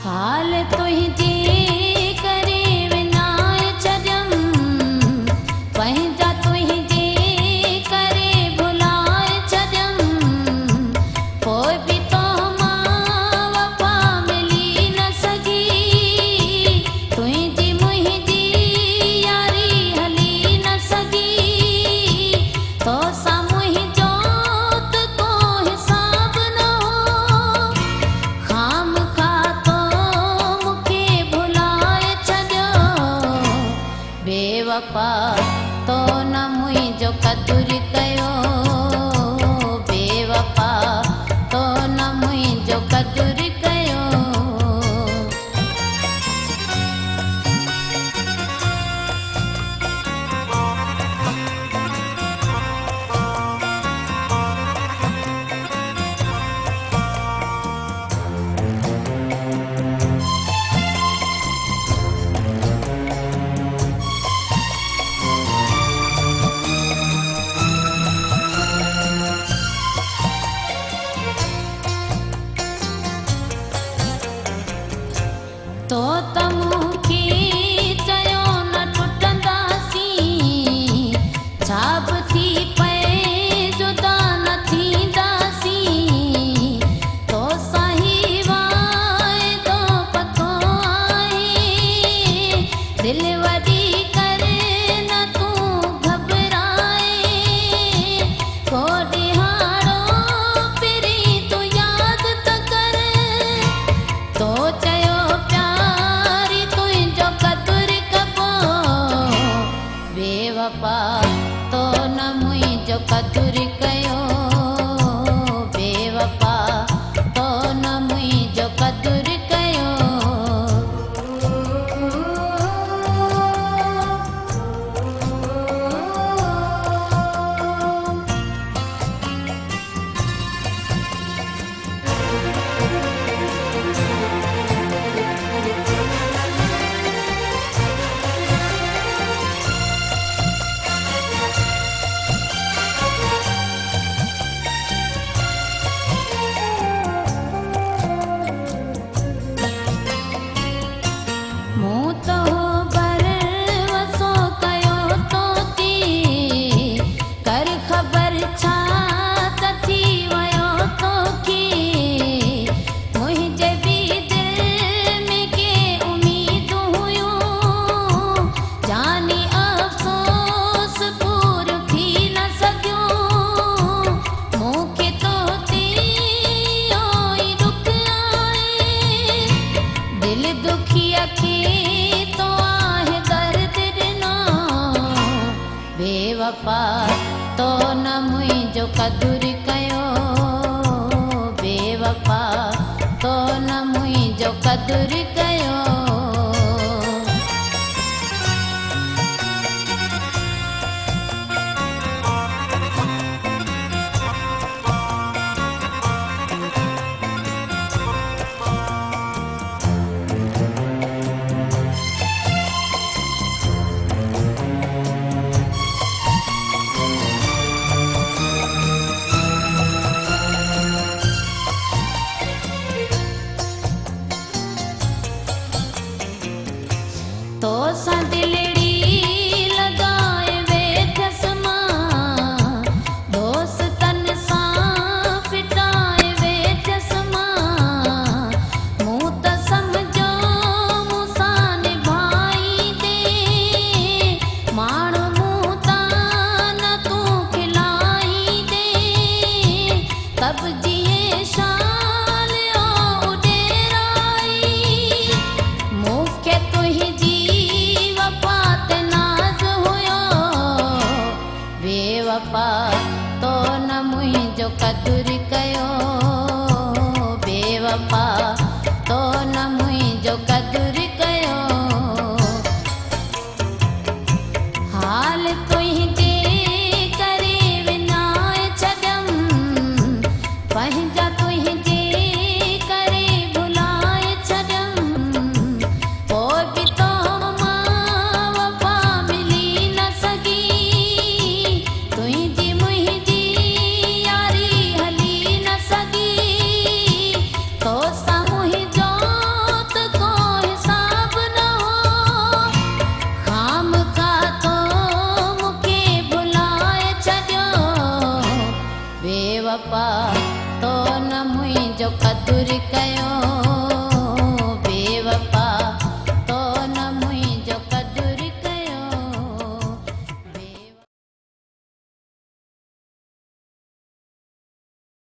हाल तुंहिंजे करे विञाए छॾियमि, पंहिंजा तुंहिंजे करे भुलाए छॾियमि, पोइ बि तो मां वफ़ा मिली न सघी, तुंहिंजी मुंहिंजी यारी हली न सघी, तो सां मुंहिंजो त को हिसाब न हो, खाम खा तो मूंखे भुलाए छॾियो, बेवफ़ा तो न मुंहिंजो क़दुरु कयो, बेवफ़ा तो न मुंहिंजो क़दुरु कयो। तो त मूंखे चयो न टुटंदासीं, छा बि थी पए जुदा न थींदासीं, तो साही वाइदो पको आहे, दिलि वॾी करे न तूं घबराए, को ॾिहाड़ो पहिरीं तूं यादि त कर, तो चयो प्यारी तुंहिंजो क़दुरु कबो, बेवफ़ा तो न मुंहिंजो क़दुरु कयो, बेवफ़ा तो न मुंहिंजो क़दुरु कयो। मूं तो भरवसो कयो तोते, कर ख़बर छा त थी वियो तोखे, मुंहिंजे बि दिलि में के उमीदूं हुयूं, जानी अफ़सोस पूरो थी न सघियो, मूंखे तोते इहो ई दुख आहे, दिलि दुखीअ खे तो आहे दर्द ॾिनो, बेवफ़ा तो न मुंहिंजो क़दुरु कयो, बेवफ़ा तो न मुंहिंजो क़दुरु कयो। जो कतुई